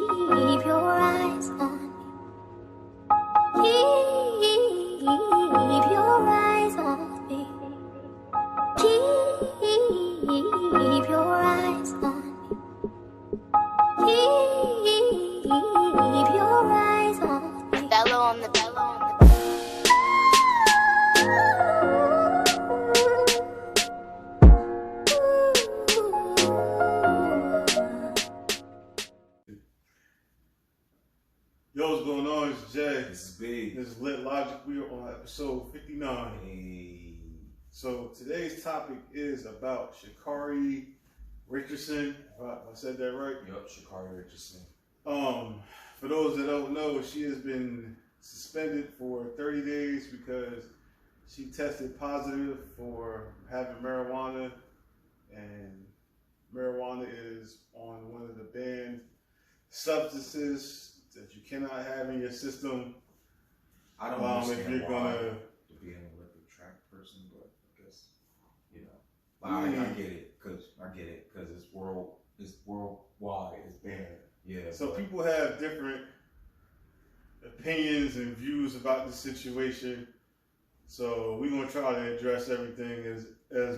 your eyes on me. Keep your eyes on me. Keep your eyes on me. Keep your eyes on me. Bello on the bello on the Yo, what's going on? It's Jay. This is big. This is Lit Logic. We are on episode 59. Hey. So today's topic is about Sha'Carri Richardson. If I said that right? Yup, Sha'Carri Richardson. For those that don't know, she has been suspended for 30 days because she tested positive for having marijuana, and marijuana is on one of the banned substances that you cannot have in your system. I don't understand if you're why gonna to be an Olympic track person, but I guess, you know. But I get it, because it's worldwide, it's banned. Yeah. So people have different opinions and views about the situation. So we're gonna try to address everything as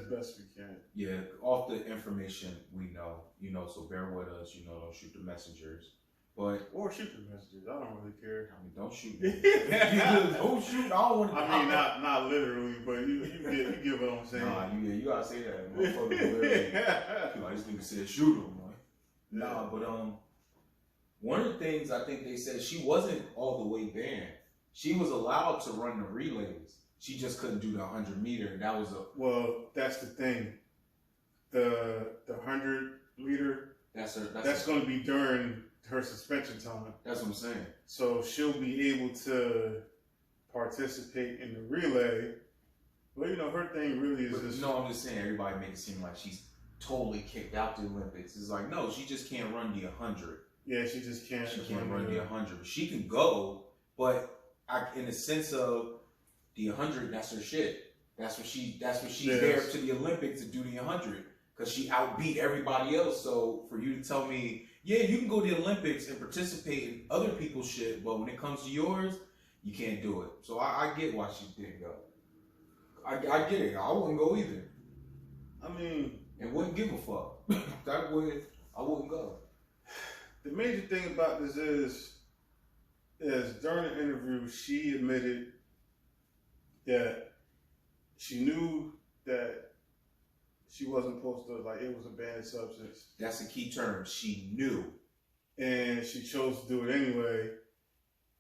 best we can. Yeah, off the information we know, so bear with us, don't shoot the messengers. Or shoot the messages. I don't really care. I mean, don't shoot. Don't shoot. I don't want to. I mean, not literally, but you get what I'm saying. Nah, you gotta say that. Motherfucker, literally. Like, this nigga said shoot him. Like. Nah, but one of the things I think they said, she wasn't all the way banned. She was allowed to run the relays. She just couldn't do the 100-meter. And that was Well, that's the thing. The 100-meter. That's going to be during her suspension time. That's what I'm saying. So she'll be able to participate in the relay. Well, her thing really is just... No, I'm just saying, everybody make it seem like she's totally kicked out the Olympics. It's like, no, she just can't run the 100. Yeah, she just can't. She can't run the 100. She can go, but in the sense of the 100, that's her shit. That's what she's there to the Olympics to do the 100. Because she outbeat everybody else. So for you to tell me, yeah, you can go to the Olympics and participate in other people's shit, but when it comes to yours, you can't do it. So I get why she didn't go. I get it. I wouldn't go either. I mean... And wouldn't give a fuck. I wouldn't go. The major thing about this is during the interview, she admitted that she knew that she wasn't supposed to, it was a banned substance. That's the key term. She knew. And she chose to do it anyway.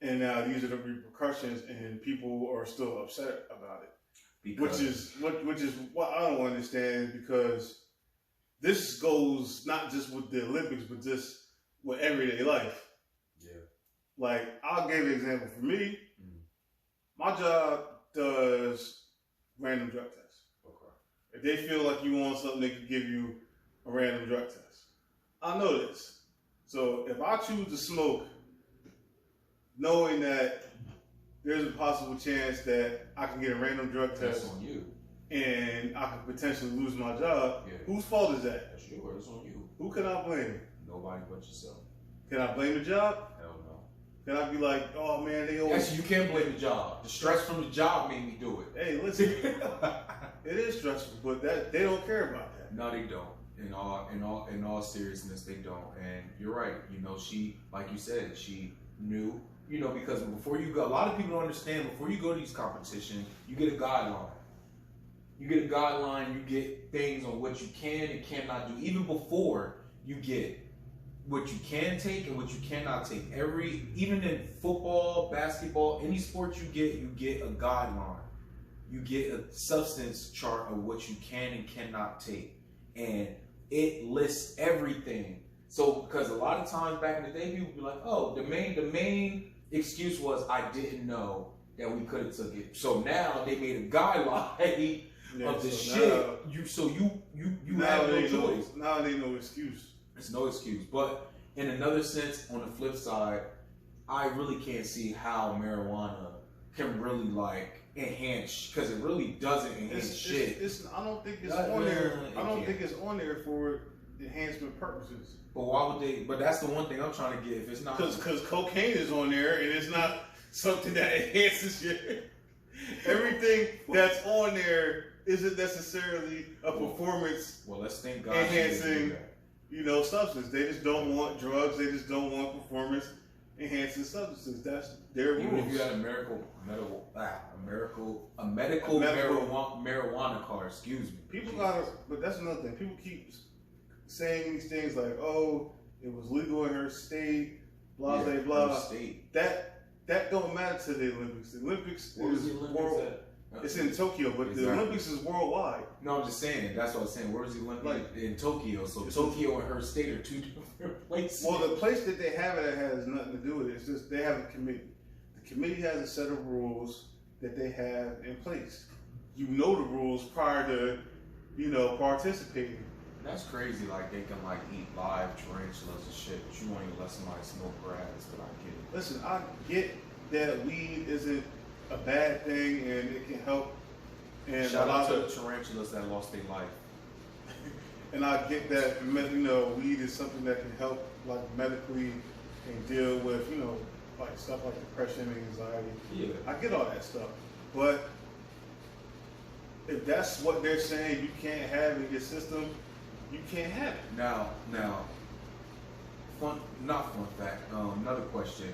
And now these are the repercussions, and people are still upset about it. Which is what I don't understand, because this goes not just with the Olympics, but just with everyday life. Yeah. I'll give you an example. For me, my job does random drug tests. Okay. If they feel like you want something, they can give you a random drug test. I know this. So if I choose to smoke, knowing that there's a possible chance that I can get a random drug test, that's on you, and I could potentially lose my job, whose fault is that? That's yours. It's on you. Who can I blame? Nobody but yourself. Can I blame the job? Hell no. Can I be like, oh man, they always... Yes, you can blame the job. The stress from the job made me do it. Hey, listen, it is stressful, but they don't care about that. No, they don't. In all seriousness, they don't. And you're right. She, like you said, she knew. Because before you go, a lot of people don't understand. Before you go to these competitions, you get a guideline. You get things on what you can and cannot do. Even before, you get what you can take and what you cannot take. Even in football, basketball, any sport you get a guideline. You get a substance chart of what you can and cannot take. And it lists everything. So, because a lot of times back in the day, people would be like, oh, the main excuse was, I didn't know that we could have took it. So now they made a guideline of the shit. You have no choice. Now they no excuse. It's no excuse. But in another sense, on the flip side, I really can't see how marijuana can really enhance, because it really doesn't enhance shit. I don't think it's on there. I don't think it's on there for enhancement purposes. But why would they? But that's the one thing I'm trying to get. If it's not, Because cocaine is on there, and it's not something that enhances your. Everything that's on there isn't necessarily a performance. Well, let's thank God enhancing, substance. They just don't want drugs. They just don't want performance enhancing substances. That's their rules. Even if you had a medical marijuana card, excuse me. People gotta, but that's another thing. People keep saying these things like, "Oh, it was legal in her state," blah blah blah. State. That don't matter to the Olympics. The Olympics Where's is the Olympics world. at? It's in Tokyo, but Exactly. the Olympics is worldwide. No, I'm just saying. That's what I was saying. Where's the Olympics? Like, in Tokyo. So Tokyo and her state are two different places. Well, the place that they have it at has nothing to do with it. It's just they have a committee. The committee has a set of rules that they have in place. You know the rules prior to, participating. That's crazy. Like they can eat live tarantulas and shit, but you won't even let somebody smoke grass. But I get it. Listen, I get that weed isn't a bad thing and it can help. And Shout out to the tarantulas that lost their life. And I get that, weed is something that can help, medically, and deal with, stuff like depression and anxiety. Yeah. I get all that stuff. But if that's what they're saying you can't have in your system, you can't have it. Now, not fun fact. Another question.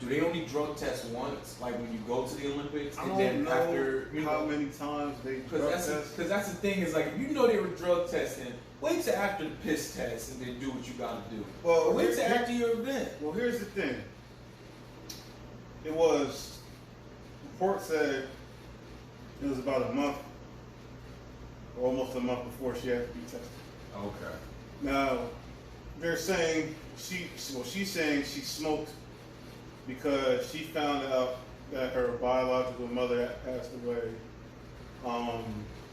Do they only drug test once, like when you go to the Olympics, I and don't then know after how many times they drug test? Because that's the thing is if you know they were drug testing, wait till after the piss test and then do what you got to do. Well, wait till after your event. Well, here's the thing. Report said it was about a month, or almost a month before she had to be tested. Okay. Now, they're saying she's saying she smoked because she found out that her biological mother had passed away,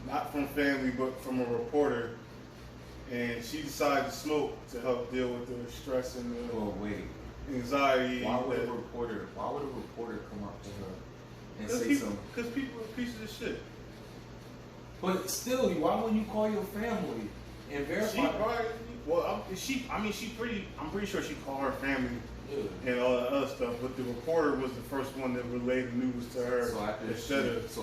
not from family, but from a reporter, and she decided to smoke to help deal with the stress and the anxiety. Why would a reporter come up to her and say something? Because people are pieces of shit. But still, why wouldn't you call your family and verify? I'm pretty sure she called her family. Yeah. And all that other stuff, but the reporter was the first one that relayed the news to her. So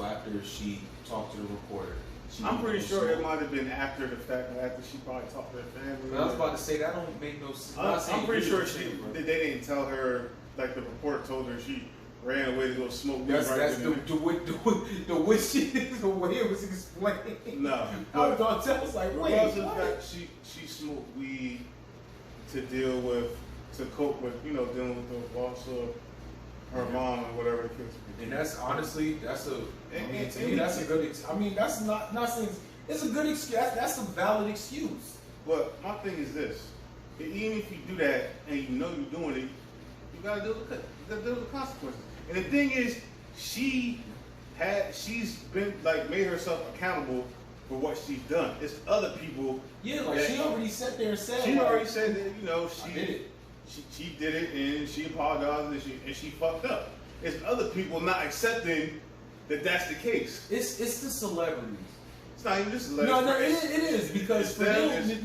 after she talked to the reporter, I'm pretty sure it might have been after the fact, after she probably talked to her family. But I was about to say that don't make no sense. I'm pretty sure they didn't tell her, like the reporter told her she ran away to go smoke weed. That's the way it was explained. No, I was like, wait, because of the fact she smoked weed to cope with, dealing with the loss of her mom and whatever the case may be. And that's honestly, that's a good. That's not saying it's a good excuse. That's a valid excuse. But my thing is this: even if you do that and you know you're doing it, you gotta deal with the consequences. And the thing is, she's been made herself accountable for what she's done. It's other people. Yeah, she already sat there and said. She already said that she did it. She did it and she apologized and she fucked up. It's other people not accepting that that's the case. It's the celebrities. It's not even just celebrities. No, it is because for them, it's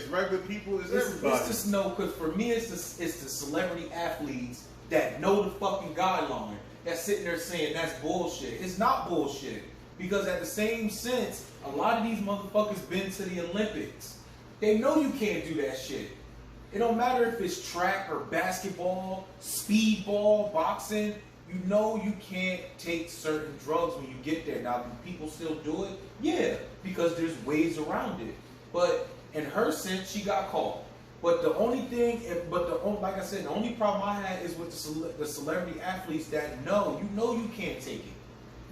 regular people. It's everybody. Because for me, it's the celebrity athletes that know the fucking guideline. That's sitting there saying that's bullshit. It's not bullshit because at the same sense, a lot of these motherfuckers been to the Olympics. They know you can't do that shit. It don't matter if it's track or basketball, speedball, boxing. You know you can't take certain drugs when you get there. Now, do people still do it? Yeah, because there's ways around it. But in her sense, she got caught. But the only thing, like I said, the only problem I had is with the celebrity athletes that know you can't take it.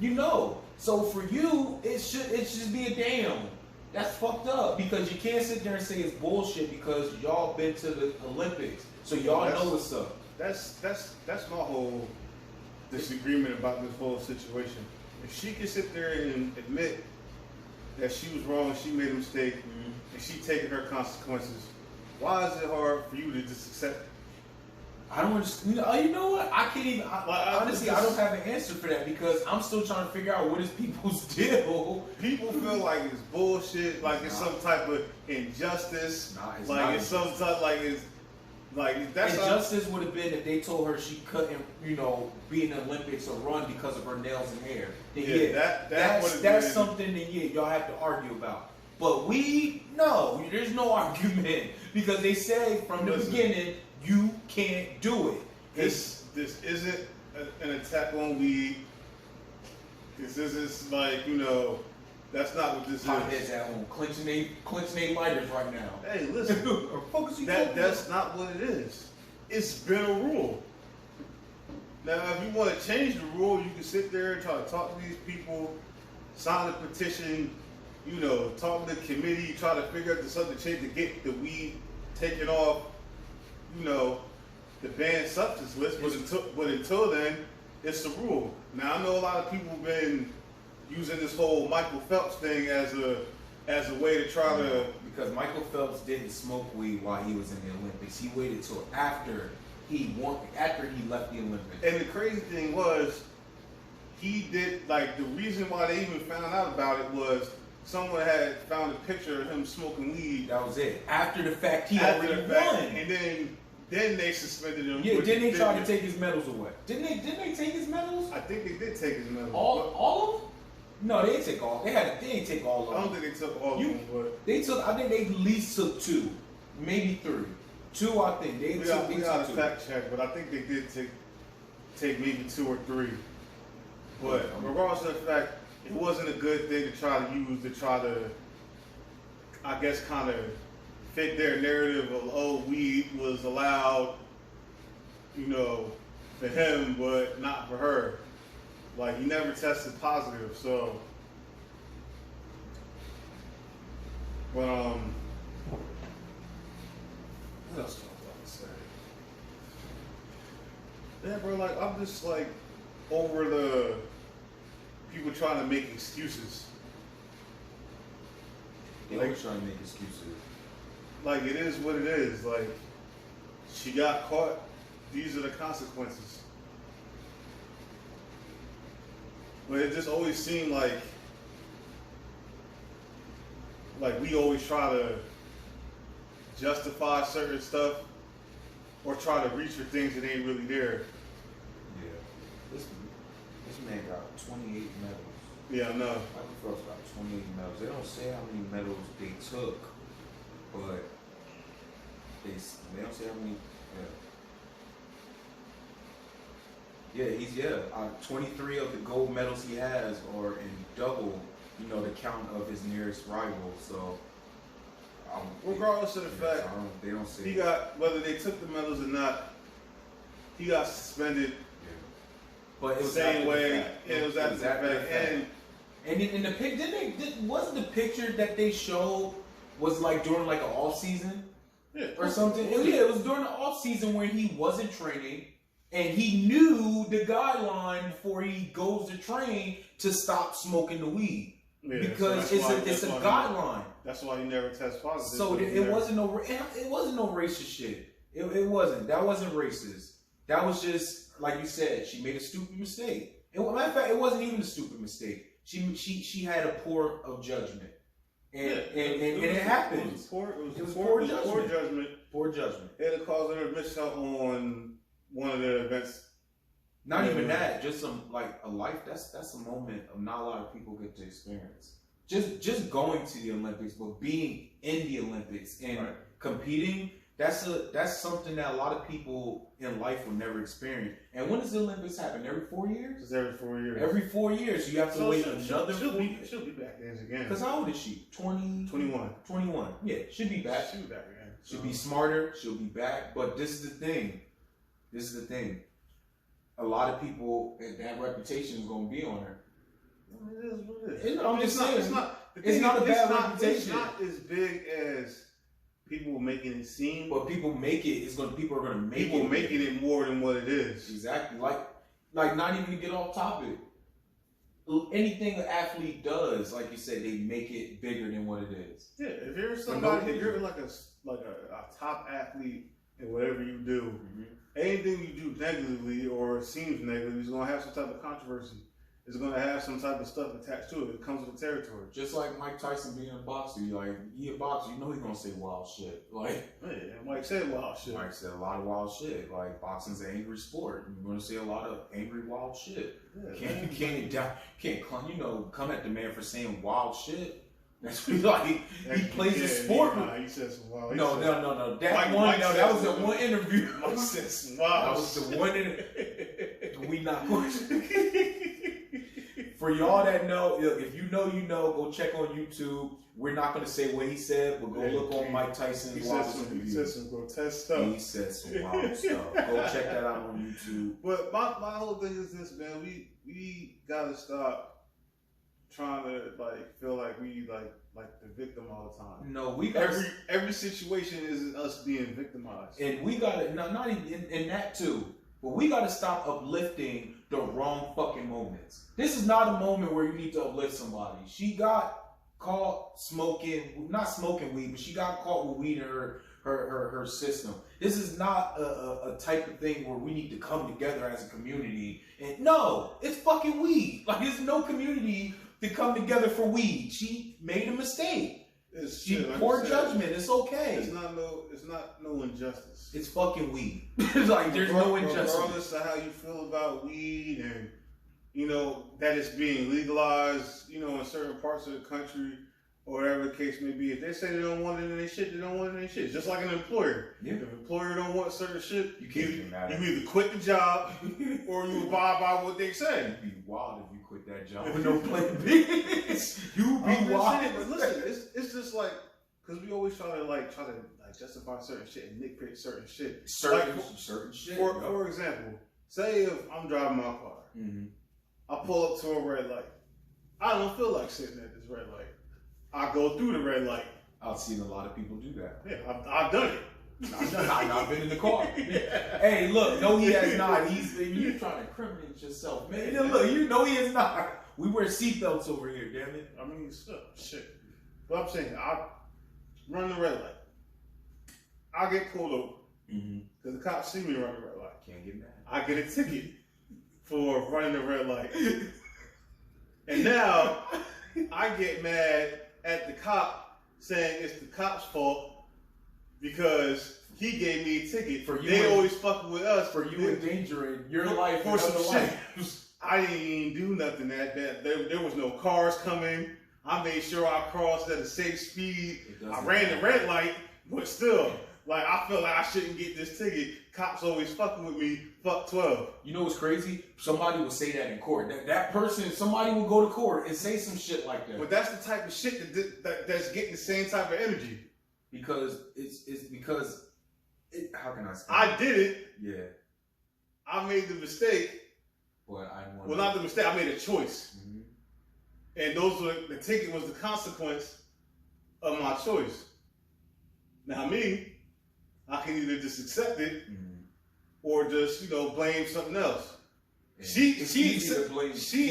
You know. So for you, it should be a damn. That's fucked up because you can't sit there and say it's bullshit because y'all been to the Olympics, so y'all know what's up. That's my whole disagreement about this whole situation. If she can sit there and admit that she was wrong, she made a mistake, and she taking her consequences, why is it hard for you to just accept it? I don't understand. You know what? I can't even. Honestly, I don't have an answer for that because I'm still trying to figure out what is people's deal. People feel like it's bullshit, like it's some type of injustice, like it's some type, like it's like that's injustice would have been if they told her she couldn't, be in the Olympics or run because of her nails and hair. Then that's something that y'all have to argue about. But no, there's no argument because they say from the beginning. You can't do it. This isn't an attack on weed. This isn't like, that's not what this is. Potheads at home clenching they lighters right now. Hey, listen, that's not what it is. It's been a rule. Now, if you want to change the rule, you can sit there and try to talk to these people, sign a petition, talk to the committee, try to figure out something to change to get the weed taken off. The banned substance list, but until then, it's the rule. Now I know a lot of people have been using this whole Michael Phelps thing as a way to try to because Michael Phelps didn't smoke weed while he was in the Olympics. He waited till after he left the Olympics. And the crazy thing was, he did the reason why they even found out about it was someone had found a picture of him smoking weed. That was it. After the fact, he already won. And then they suspended him. Yeah, then they tried to take his medals away. Didn't they take his medals? I think they did take his medals. All of them? No, they didn't take all. They didn't take all of them. I don't think they took all of them, but I think they at least took 2, maybe 3. 2, I think they took. We got to fact check, but I think they did take maybe 2 or 3. But regardless of the fact, it wasn't a good thing to try to, I guess, kind of fit their narrative of, weed was allowed, for him, but not for her. Like, he never tested positive, so. But, what else do I want to say? Yeah, bro, I'm just, over the people trying to make excuses. They always trying to make excuses. It is what it is. She got caught. These are the consequences. But it just always seemed like we always try to justify certain stuff or try to reach for things that ain't really there. Yeah. This man got 28 medals. Yeah, I know. Michael Phelps got 28 medals. They don't say how many medals they took, but they don't say how many. Yeah, 23 of the gold medals he has are in double, the count of his nearest rival. So, regardless of the fact, they don't say he got, whether they took the medals or not, he got suspended. Yeah. But it was the same way. It was after the fact. And in the pic, wasn't the picture that they showed was during an off season? Yeah, or something. It was during the off season where he wasn't training, and he knew the guideline before he goes to train to stop smoking the weed because it's a guideline. That's why he never tests positive. So it wasn't no racist shit. It wasn't. That wasn't racist. That was just like you said. She made a stupid mistake. Matter of fact, it wasn't even a stupid mistake. She had a poor of judgment. And it happened. It was poor judgment. Poor judgment. It caused her to miss out on one of the events. Not even that. Just a life. That's a moment of not a lot of people get to experience. Just going to the Olympics, but being in the Olympics and competing. That's something that a lot of people in life will never experience. And when does the Olympics happen? Every 4 years? It's every 4 years. Every 4 years. You have to wait another 4 years. She'll be back there again. Because how old is she? 21. Yeah, she'll be back. She'll be back again. She'll be smarter. She'll be back. But this is the thing. A lot of people, that reputation is going to be on her. It is what it is. I'm just saying. It's not a bad reputation. It's not as big as people making it seem, but people make it. People are gonna make it. People making it more than what it is. Exactly. Like not even to get off topic. Anything an athlete does, like you said, they make it bigger than what it is. Yeah. If you're somebody, if you're like a top athlete in whatever you do, anything you do negatively or seems negative is going to have some type of controversy. It's going to have some type of stuff attached to it. It comes with the territory. Just like Mike Tyson being a boxer, he a boxer, you know he's gonna say wild shit. Like, yeah, Mike said wild shit. Mike said a lot of wild shit. Like, boxing's an angry sport. You're gonna see a lot of angry, wild shit. Yeah, Can't come at the man for saying wild shit. That's like he plays a sport. He said some wild. No. That was the one interview. Mike said some wild. That was the one interview. We not going to. For y'all that know, if you know, you know. Go check on YouTube. We're not going to say what he said, but go look on Mike Tyson's He said some grotesque stuff. He said some wild stuff. Go check that out on YouTube. But my whole thing is this, man. We gotta stop trying to feel like we like the victim all the time. No, we got every situation is us being victimized, and we gotta not even in that too. But we gotta stop uplifting the wrong fucking moments. This is not a moment where you need to uplift somebody. She got caught not smoking weed, but she got caught with weed in her system. This is not a type of thing where we need to come together as a community. And no, it's fucking weed. Like, there's no community to come together for weed. She made a mistake. Poor judgment. It's okay. It's not no injustice. It's fucking weed. It's like there's no injustice. Regardless of how you feel about weed and that it's being legalized, in certain parts of the country or whatever the case may be. If they say they don't want it in their shit, they don't want it in their shit. Just like an employer. Yeah. If an employer don't want certain shit, you either quit the job or you abide by what they say. You'd be wild if you quit that job with no plan B. You be wild. But listen, it's just like, because we always try to justify certain shit and nitpick certain shit. Certain shit. For example, say if I'm driving my car, I pull up to a red light. I don't feel like sitting at this red light. I go through the red light. I've seen a lot of people do that. Yeah, I've done it. I've been in the car. Yeah. Hey, look, no, he has not. You're trying to incriminate yourself, man. Look, you know he is not. We wear seatbelts over here, damn it. I mean, shit. But I'm saying, I run the red light. I get pulled over because the cops see me run the red light. Can't get mad. I get a ticket for running the red light, and now I get mad at the cop saying it's the cop's fault because he gave me a ticket. They always fucking with us for you endangering your life for some shit. I didn't even do nothing that bad. There was no cars coming. I made sure I crossed at a safe speed. I ran the red light, but still, I feel like I shouldn't get this ticket. Cops always fucking with me. Fuck 12. You know what's crazy? Somebody will say that in court. Somebody will go to court and say some shit like that. But that's the type of shit that's getting the same type of energy. Because how can I say? I did it. Yeah. I made the mistake. But not the mistake. I made a choice. And the ticket was the consequence of my choice. Now I can either just accept it or just, blame something else. And she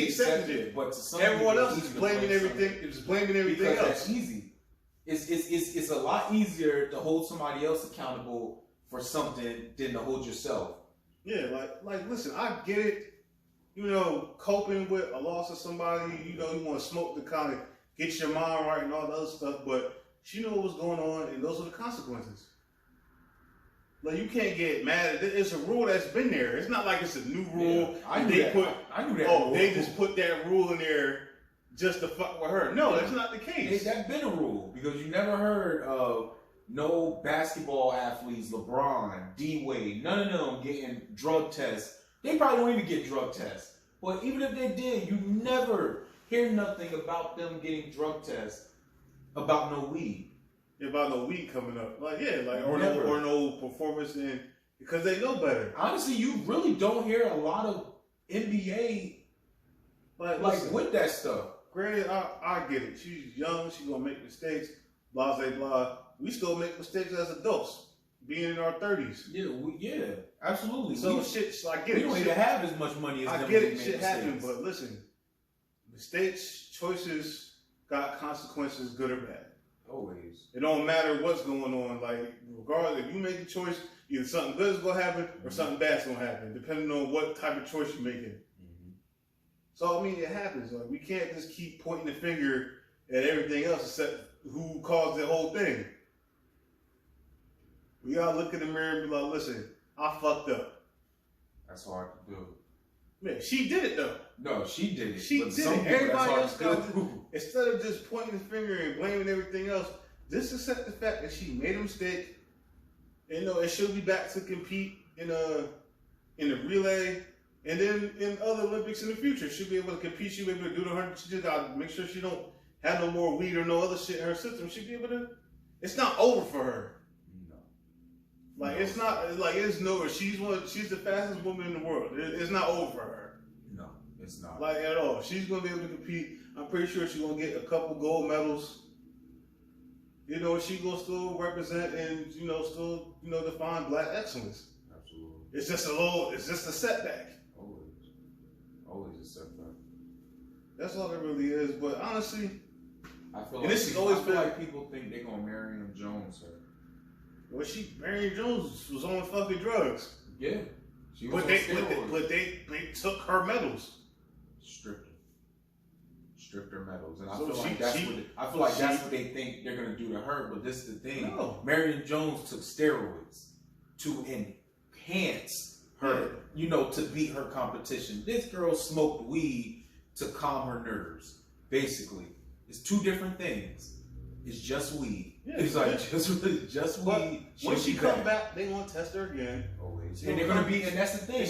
accepted it, but to some everyone else is blaming everything. It's blaming everything else. That's easy. It's a lot easier to hold somebody else accountable for something than to hold yourself. Yeah, listen, I get it. Coping with a loss of somebody, you want to smoke to kind of get your mind right and all the other stuff, but she knew what was going on, and those are the consequences. You can't get mad at it. It's a rule that's been there. It's not like it's a new rule. Yeah, I knew that. They just put that rule in there just to fuck with her. No, that's not the case. That's been a rule because you never heard of no basketball athletes, LeBron, D-Wade, none of them getting drug tests. They probably don't even get drug tests. But even if they did, you never hear nothing about them getting drug tests about no weed. About no weed coming up. Or no performance in, because they know better. Honestly, you really don't hear a lot of NBA with that stuff. Granted, I get it. She's young, she's gonna make mistakes, blah blah blah. We still make mistakes as adults, being in our 30s. Yeah, absolutely. So I get it. We don't even have as much money as them. I get it, shit happens, but listen, mistakes, choices got consequences, good or bad. Always. It don't matter what's going on. Like, regardless, if you make a choice, either something good is going to happen or something bad's going to happen, depending on what type of choice you're making. So, I mean, it happens. Like, we can't just keep pointing the finger at everything else except who caused the whole thing. We gotta look in the mirror and be like, listen, I fucked up. That's hard to do. Man, she did it though. No, she did it. She but did it. Everybody else instead of just pointing the finger and blaming everything else, just accept the fact that she made a mistake. And, and she'll be back to compete in the relay. And then in other Olympics in the future, she'll be able to compete. She'll be able to do the 100. She just got to make sure she don't have no more weed or no other shit in her system. She'll be able to. It's not over for her. No. Like, it's not, like, it's no, she's the fastest woman in the world. It's not over for her. No, it's not. Like, at all. She's going to be able to compete. I'm pretty sure she's going to get a couple gold medals. She's going to still represent and, still, define black excellence. Absolutely. It's just a setback. Always a setback. That's all it really is. But honestly, I feel like people think they're gonna Marion Jones her. Well, Marion Jones was on fucking drugs. Yeah, she was but they took her medals. Stripped her medals, and I feel like that's what they think they're gonna do to her. But this is the thing: no. Marion Jones took steroids to enhance her, to beat her competition. This girl smoked weed to calm her nerves. Basically, it's two different things. It's just weed. Yeah, it's like just weed. When she come back, they gonna test her again. Always, and they're gonna be. And that's the thing.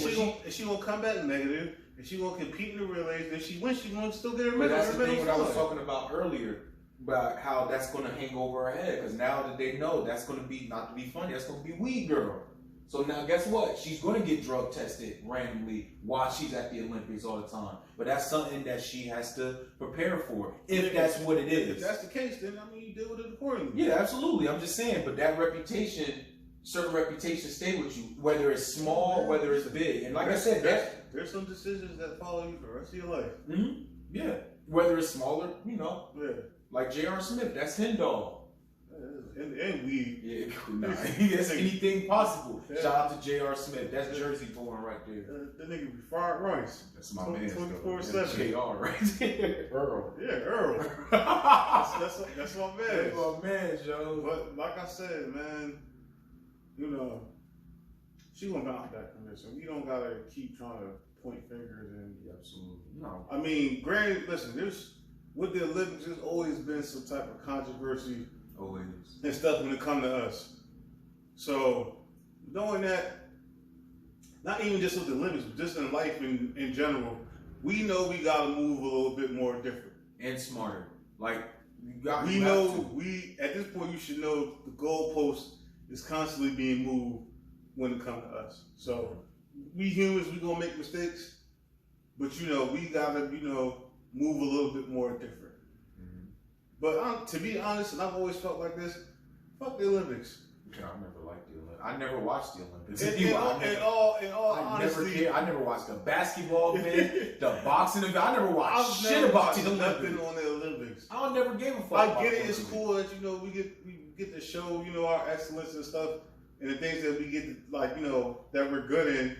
She gonna come back negative, and she gonna compete in the relays. If she wins, she gonna still get her medal. But that's the thing. What I was talking about earlier. About how that's gonna hang over her head, because now that they know that's gonna be, not to be funny, that's gonna be weed girl. So now guess what? She's going to get drug tested randomly while she's at the Olympics all the time. But that's something that she has to prepare for, if that's what it is. If that's the case, then you deal with it accordingly. Yeah, absolutely. I'm just saying, but that reputation, certain reputations stay with you, whether it's small, whether it's big. And like I said, there's some decisions that follow you for the rest of your life. Mm-hmm. Yeah. Whether it's smaller, Yeah. Like J.R. Smith, that's Hindall. And weed. Yeah, that's anything possible. Yeah. Shout out to J.R. Smith. That's Jersey born right there. That nigga be fried rice. That's my man. 24/7. J.R. right there. Earl. Yeah, Earl. that's my man. That's my man, Joe. But like I said, man, she gonna bounce back from this, and we don't gotta keep trying to point fingers and. Yeah, absolutely. No. I mean, granted, listen, with the Olympics, there's always been some type of controversy. Always. And stuff when it comes to us. So, knowing that, not even just with the Olympics, but just in life in general, we know we got to move a little bit more different. And smarter. Like, at this point, you should know the goalpost is constantly being moved when it comes to us. So, we humans, we going to make mistakes, but, we got to, move a little bit more different. But to be honest, and I've always felt like this, fuck the Olympics. Yeah, I never liked the Olympics. I never watched the Olympics. In all honesty, I never watched the basketball event, the boxing event. I never watched shit about the Olympics. Nothing on the Olympics. I never gave a fuck. I get it. It's cool that we get to show our excellence and stuff, and the things that we get to, that we're good in.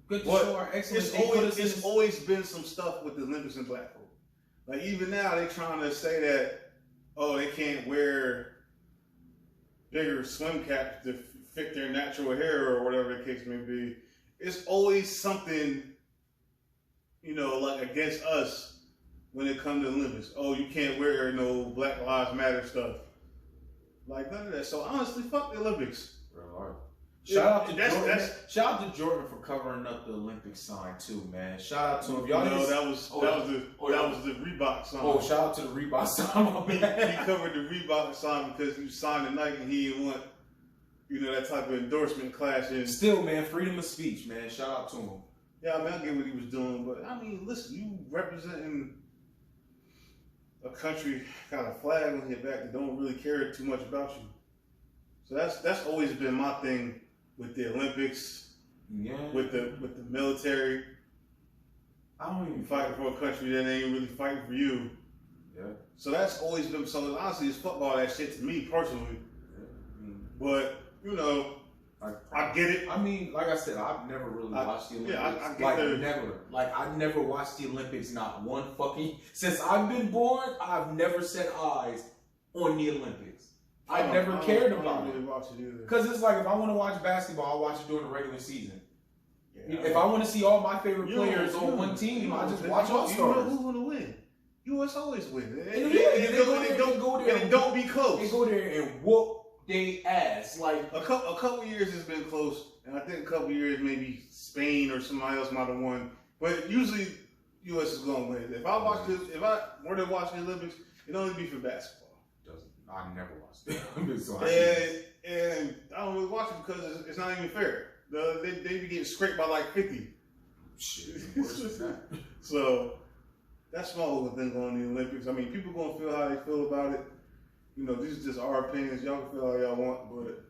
Good to show our excellence. It's always been some stuff with the Olympics and black folk. Like even now, they're trying to say that. Oh, they can't wear bigger swim caps to fit their natural hair or whatever the case may be. It's always something, like against us when it comes to the Olympics. Oh, you can't wear no Black Lives Matter stuff. Like none of that. So honestly, fuck the Olympics. Real hard. Shout out to Jordan for covering up the Olympic sign too, man. Shout out to him. That was the Reebok sign. Oh, shout out to the Reebok sign. He covered the Reebok sign because he signed the Nike and he didn't want, that type of endorsement clashing. Still, man, freedom of speech, man. Shout out to him. Yeah, I mean, I get what he was doing, but I mean, listen, you representing a country got a flag on your back that don't really care too much about you. So that's always been my thing. With the Olympics, with the military, I don't even fighting for a country that ain't really fighting for you. Yeah. So that's always been, so honestly, it's football, that shit to me personally. Yeah. But, you know, I get it. I mean, like I said, I've never really watched the Olympics. Yeah, I get like, that. never. Like, I never watched the Olympics, not one fucking... Since I've been born, I've never set eyes on the Olympics. I never cared about it. Really watch it either. Because it's like, if I want to watch basketball, I'll watch it during the regular season. Yeah, if I want to see all my favorite players on one team, I just watch All-Stars. You know who's going to win. U.S. always win. They don't be close. They go there and whoop they ass. Like a couple years it's been close, and I think a couple years maybe Spain or somebody else might have won. But usually U.S. is going to win. If I were to watch the Olympics, it'd only be for basketball. I never watched the Olympics, so and I don't really watch it because it's not even fair. They be getting scraped by like 50. Shit, worse than that. So that's my whole thing on the Olympics. I mean, people gonna feel how they feel about it. You know, these are just our opinions. Y'all can feel how y'all want, but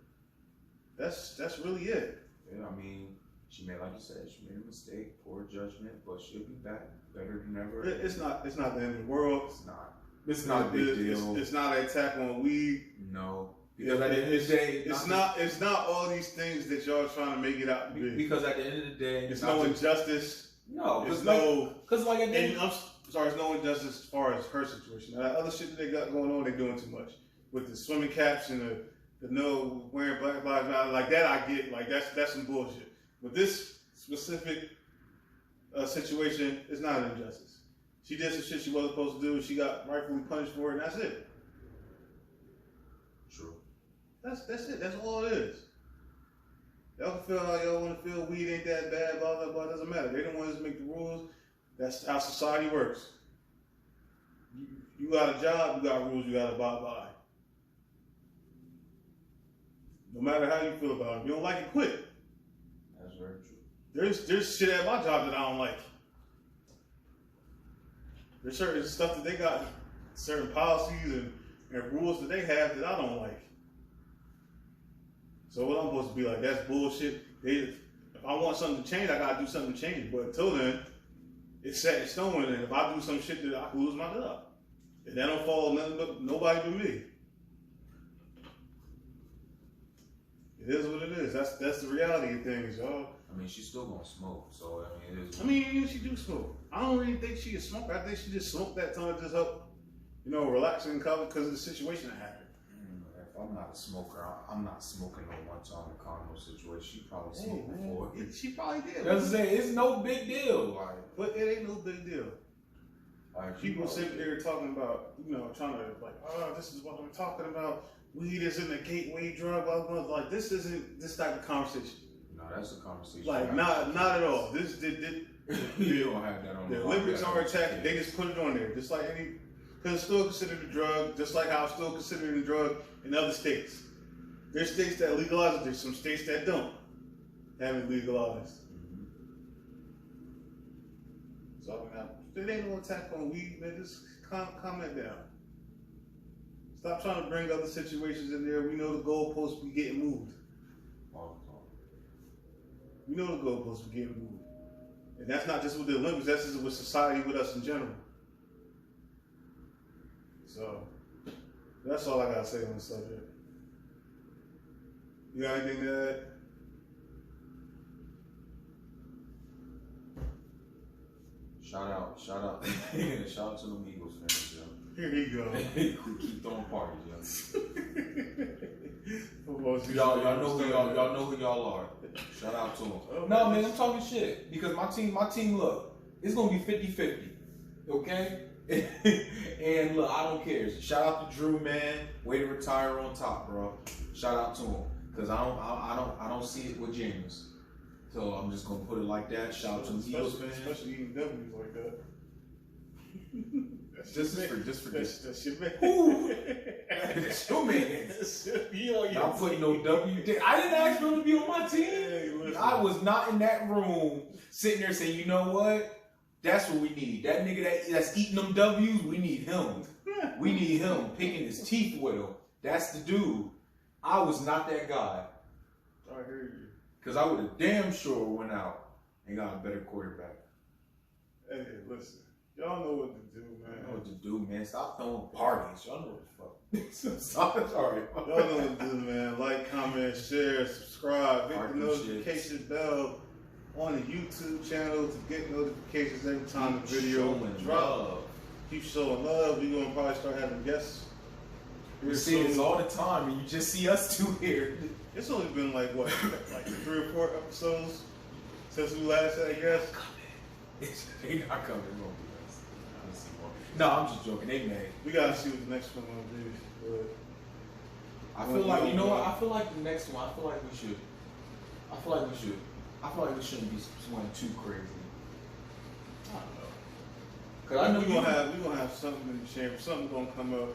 that's really it. Yeah, I mean, she made, like you said, she made a mistake, poor judgment, but she'll be back better than ever. It's not the end of the world. It's not. It's not a big deal. It's not an attack on weed. No. Because at the end of the day, it's not all these things that y'all trying to make it out to be. Because at the end of the day, it's no injustice. No, it's like at the end. I'm sorry, it's no injustice as far as her situation. Now, that other shit that they got going on, they doing too much with the swimming caps and the no wearing Black Lives Matter. Like that, I get. Like that's some bullshit. But this specific situation is not an injustice. She did some shit she wasn't supposed to do. She got rightfully punished for it, and that's it. True. That's it. That's all it is. Y'all can feel how y'all want to feel. Weed ain't that bad, blah, blah, blah. It doesn't matter. They the ones that make the rules. That's how society works. You got a job, you got rules, you got to abide by. No matter how you feel about it. If you don't like it, quit. That's very true. There's shit at my job that I don't like. There's certain stuff that they got, certain policies and rules that they have that I don't like. So what I'm supposed to be like, that's bullshit. If I want something to change, I gotta do something to change it. But until then, it's set in stone, and if I do some shit that I can lose my job. And that don't fall nobody but me. It is what it is. That's the reality of things, y'all. I mean, she's still gonna smoke, so I mean, it is. I mean, she do smoke. I don't really think she a smoker. I think she just smoked that time to just help, relax and cover because of the situation that happened. If I'm not a smoker, I'm not smoking no one time in a condo situation. She probably smoked before. She probably did. That's what I'm saying. It's no big deal, like. But it ain't no big deal. Like, people sitting there talking about, trying to this is what I'm talking about. Weed isn't a gateway drug. Blah, blah, blah. Like this isn't this type of conversation. No, that's a conversation. Like not at all. This you don't have that on the Olympics are attacked. They just put it on there, just like because it's still considered a drug, just like how it's still considered a drug in other states. There's states that legalize it. There's some states that don't have it legalized. So there ain't no attack on weed, man. Just calm that down. Stop trying to bring other situations in there. We know the goalposts be getting moved. We know the goalposts be getting moved. And that's not just with the Olympics, that's just with society, with us in general. So, that's all I gotta say on the subject. You got anything to add? Shout out shout out to the Eagles fans, yo. Here you go. Keep throwing parties, yo. y'all know who y'all are. Shout out to them. Oh, no, man, I'm talking shit. Because my team, look, it's going to be 50-50. Okay? And look, I don't care. Shout out to Drew, man. Way to retire on top, bro. Shout out to him. Because I don't see it with James. So I'm just going to put it like that. Shout out to the Eagles, man. Especially eating W's like that. Just for this. That's your man. That's your man. I'm putting no W. I didn't ask for him to be on my team. Hey, I was not in that room sitting there saying, you know what? That's what we need. That nigga that's eating them W's, we need him. We need him picking his teeth with him. That's the dude. I was not that guy. I hear you. Because I would have damn sure went out and got a better quarterback. Hey, listen. Y'all know what to do, man. I know what to do, man. Stop throwing parties. Y'all know what the fuck. Sorry. Y'all know what to do, man. Like, comment, share, subscribe, hit the notification bell on the YouTube channel to get notifications every time the video drops. Keep showing love. We're gonna probably start having guests. We see this all the time, and you just see us two here. It's only been like what, like 3 or 4 episodes since we last had guests. They not coming. No, I'm just joking. They may. We gotta see what the next one will be. But I feel like, you know what? I feel like the next one. I feel like we shouldn't be swinging too crazy. I don't know. Cause I know we're gonna have something in the chamber. Something gonna come up.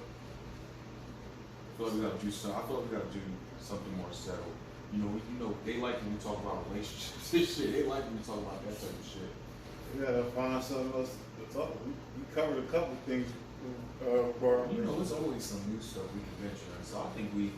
I feel like we gotta do something. I feel like we gotta do something more settled. You know, they like when we talk about relationships and shit. They like when we talk about that type of shit. We gotta find something else to talk. We covered a couple things. For you know, there's always some new stuff we can venture in. So I think we'll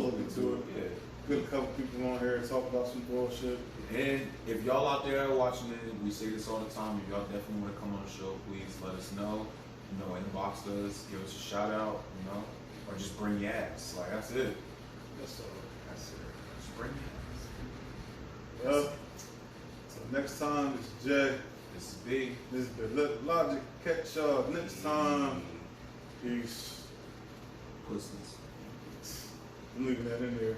look into it. Yeah. Get a couple people on here and talk about some bullshit. And if y'all out there watching it, we say this all the time. If y'all definitely want to come on the show, please let us know. You know, inbox us, give us a shout out. You know, or just bring your ass. Like that's it. That's all. That's it. Just bring your ass. Well, so next time it's Jay. This is Big. This is the Logic. Catch y'all next time. Peace. Pussies. I'm leaving that in there.